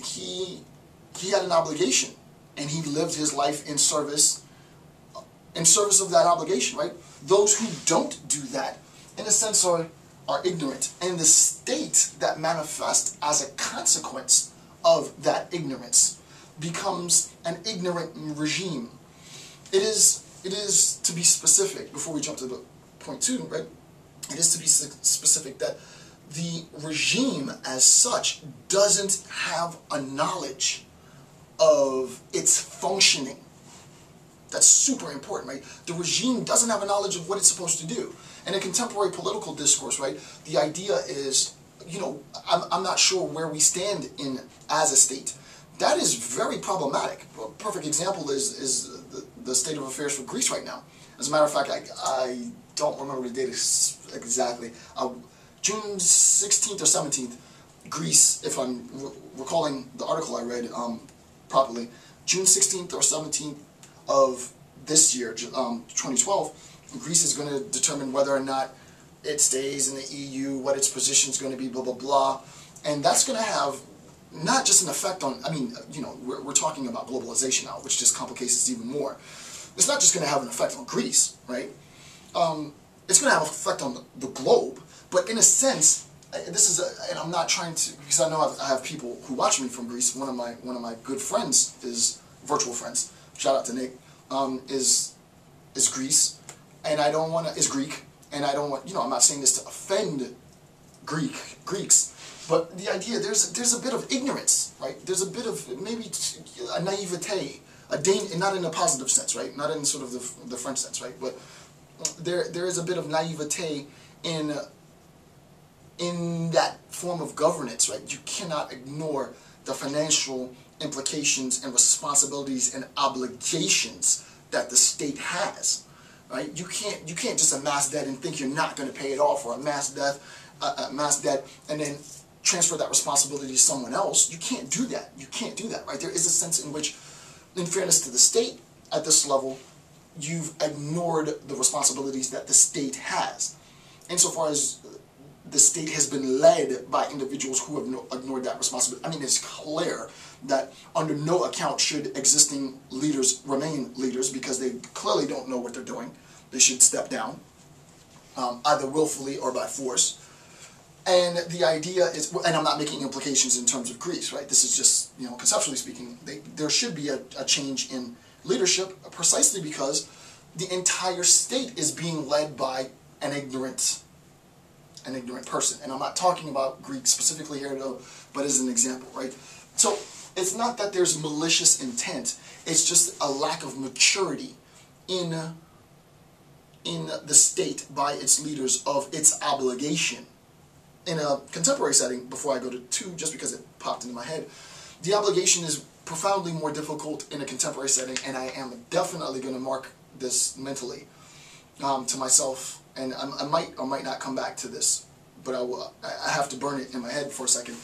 he had an obligation, and he lived his life in service of that obligation, right? Those who don't do that, in a sense, are ignorant, and the state that manifests as a consequence of that ignorance becomes an ignorant regime. It is to be specific, before we jump to the point 2, right? It is to be specific that the regime as such doesn't have a knowledge of its functioning. That's super important, right? The regime doesn't have a knowledge of what it's supposed to do. In a contemporary political discourse, right, the idea is, I'm not sure where we stand as a state. That is very problematic. A perfect example is the state of affairs for Greece right now. As a matter of fact, I don't remember the date exactly. June 16th or 17th, Greece, if I'm recalling the article I read properly, June 16th or 17th of this year, 2012, Greece is going to determine whether or not it stays in the EU, what its position is going to be, blah, blah, blah. And that's going to have not just an effect on, we're talking about globalization now, which just complicates this even more. It's not just going to have an effect on Greece, right? It's going to have an effect on the globe, but in a sense, and I'm not trying to, because I know I have people who watch me from Greece. One of my good friends virtual friends, shout out to Nick, is Greece, and I don't want to, is Greek, and I don't want, I'm not saying this to offend Greeks, but the idea, there's a bit of ignorance, right? There's a bit of maybe a naivete, not in a positive sense, right? Not in sort of the French sense, right? But there is a bit of naivete in that form of governance, right? You cannot ignore the financial implications and responsibilities and obligations that the state has, right? You can't just amass debt and think you're not going to pay it off, or amass debt and then transfer that responsibility to someone else. You can't do that. You can't do that, right? There is a sense in which, in fairness to the state, at this level, you've ignored the responsibilities that the state has. Insofar as the state has been led by individuals who have ignored that responsibility. I mean, it's clear that under no account should existing leaders remain leaders, because they clearly don't know what they're doing. They should step down, either willfully or by force. And the idea is, and I'm not making implications in terms of Greece, right? This is just, conceptually speaking, there should be a change in leadership, precisely because the entire state is being led by an ignorant person. And I'm not talking about Greek specifically here, though, but as an example, right? So it's not that there's malicious intent. It's just a lack of maturity in the state by its leaders of its obligation. In a contemporary setting, before I go to 2, just because it popped into my head, the obligation is profoundly more difficult in a contemporary setting, and I am definitely going to mark this mentally to myself. And I might or might not come back to this, but I have to burn it in my head for a second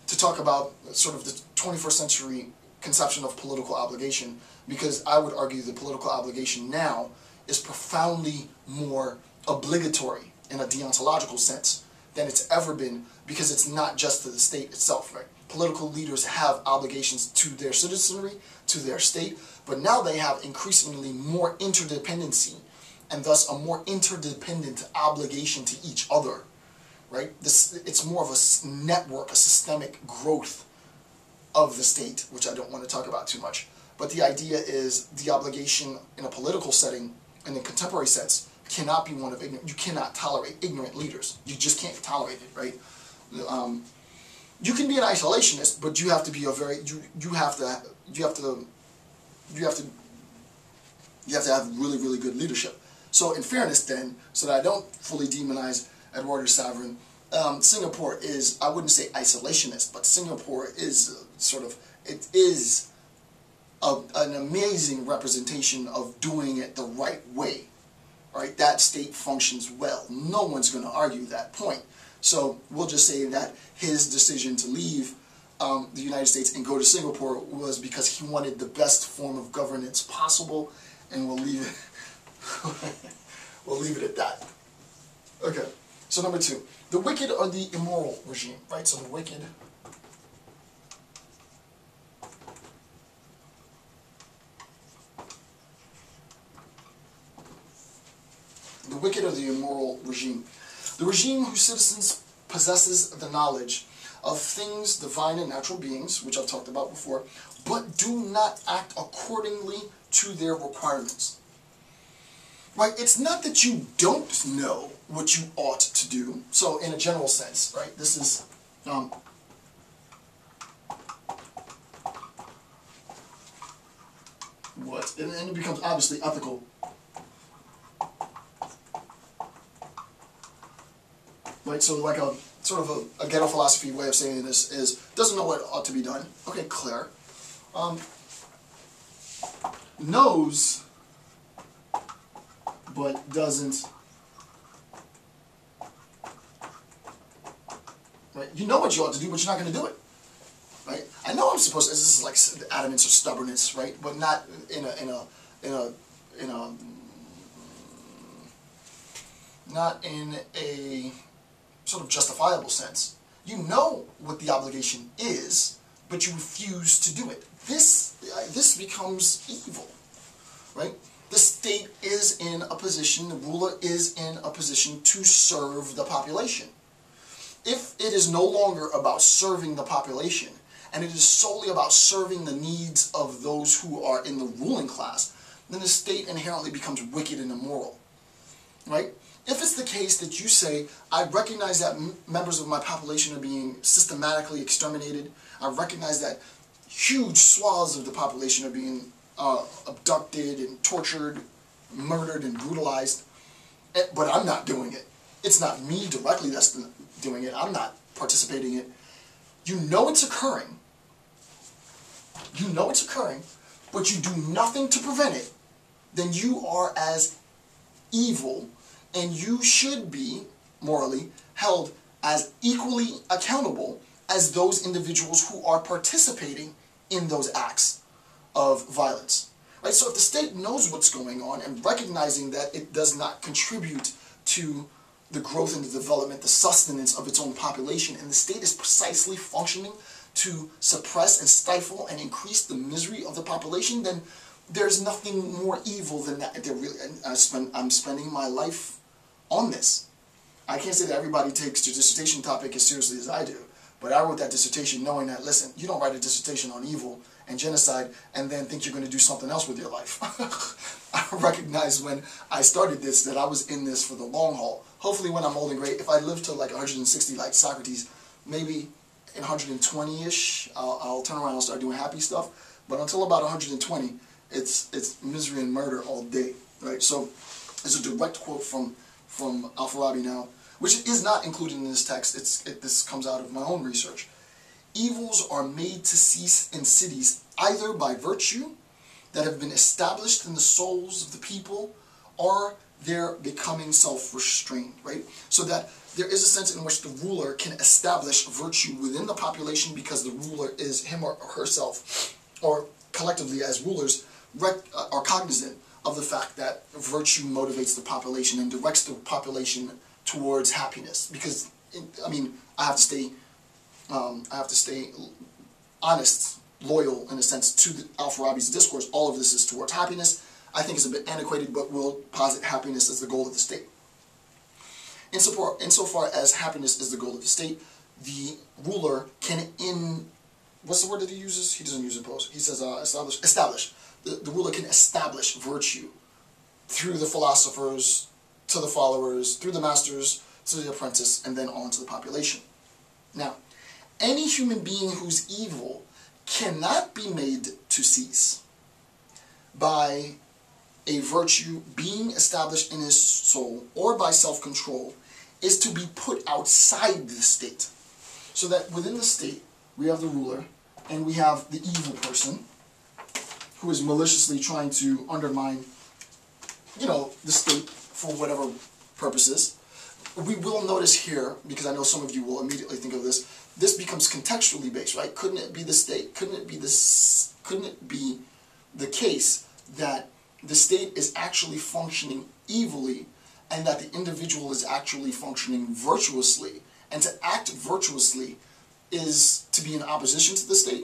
to talk about sort of the 21st century conception of political obligation, because I would argue the political obligation now is profoundly more obligatory in a deontological sense than it's ever been, because it's not just to the state itself, right? Political leaders have obligations to their citizenry, to their state, but now they have increasingly more interdependency, and thus a more interdependent obligation to each other, right? It's more of a network, a systemic growth of the state, which I don't want to talk about too much. But the idea is the obligation in a political setting, in the contemporary sense, cannot be one of ignorance. You cannot tolerate ignorant leaders. You just can't tolerate it, right? You can be an isolationist, but you have to be a very you have to have really, really good leadership. So in fairness then, so that I don't fully demonize Eduardo Sovereign, Singapore is, I wouldn't say isolationist, but Singapore is it is an amazing representation of doing it the right way. Right? That state functions well. No one's going to argue that point. So we'll just say that his decision to leave the United States and go to Singapore was because he wanted the best form of governance possible, and we'll leave it at that. Okay. So number 2, the wicked or the immoral regime, right? So the wicked wicked or the immoral regime. The regime whose citizens possesses the knowledge of things divine and natural beings, which I've talked about before, but do not act accordingly to their requirements. Right? It's not that you don't know what you ought to do. So in a general sense, right, this is and it becomes obviously ethical. Right, so like a sort of a ghetto philosophy way of saying this is, doesn't know what ought to be done. Okay, clear. Knows, but doesn't. Right, you know what you ought to do, but you're not going to do it. Right, I know I'm supposed to. This is like adamance or stubbornness, right? But not in a sort of justifiable sense. You know what the obligation is, but you refuse to do it. This becomes evil, right? The state is in a position, the ruler is in a position to serve the population. If it is no longer about serving the population, and it is solely about serving the needs of those who are in the ruling class, then the state inherently becomes wicked and immoral, right? If it's the case that you say, I recognize that members of my population are being systematically exterminated, I recognize that huge swaths of the population are being abducted and tortured, murdered and brutalized, but I'm not doing it. It's not me directly that's doing it. I'm not participating in it. You know it's occurring. You know it's occurring, but you do nothing to prevent it. Then you are as evil, and you should be, morally, held as equally accountable as those individuals who are participating in those acts of violence. Right? So if the state knows what's going on and recognizing that it does not contribute to the growth and the development, the sustenance of its own population, and the state is precisely functioning to suppress and stifle and increase the misery of the population, then there's nothing more evil than that. I'm spending my life on this. I can't say that everybody takes your dissertation topic as seriously as I do, but I wrote that dissertation knowing that, listen, you don't write a dissertation on evil and genocide and then think you're going to do something else with your life. I recognized when I started this that I was in this for the long haul. Hopefully when I'm old and great, if I live to like 160 like Socrates, maybe in 120-ish, I'll turn around and start doing happy stuff. But until about 120, it's misery and murder all day, right? So it's a direct quote from Al-Farabi now, which is not included in this text. This comes out of my own research. Evils are made to cease in cities either by virtue that have been established in the souls of the people, or their becoming self-restrained, right? So that there is a sense in which the ruler can establish virtue within the population because the ruler is him or herself, or collectively as rulers are cognizant of the fact that virtue motivates the population and directs the population towards happiness. Because, I mean, I have to stay honest, loyal in a sense to Al-Farabi's discourse. All of this is towards happiness. I think it's a bit antiquated, but we'll posit happiness as the goal of the state. Insofar as happiness is the goal of the state, the ruler can what's the word that he uses? He doesn't use impose. He says establish. The ruler can establish virtue through the philosophers, to the followers, through the masters, to the apprentice, and then on to the population. Now, any human being who's evil cannot be made to cease by a virtue being established in his soul or by self-control, is to be put outside the state. So that within the state, we have the ruler and we have the evil person who is maliciously trying to undermine, the state for whatever purposes. We will notice here, because I know some of you will immediately think of this, this becomes contextually based, right? Couldn't it be the state? Couldn't it be the case that the state is actually functioning evilly and that the individual is actually functioning virtuously? And to act virtuously is to be in opposition to the state.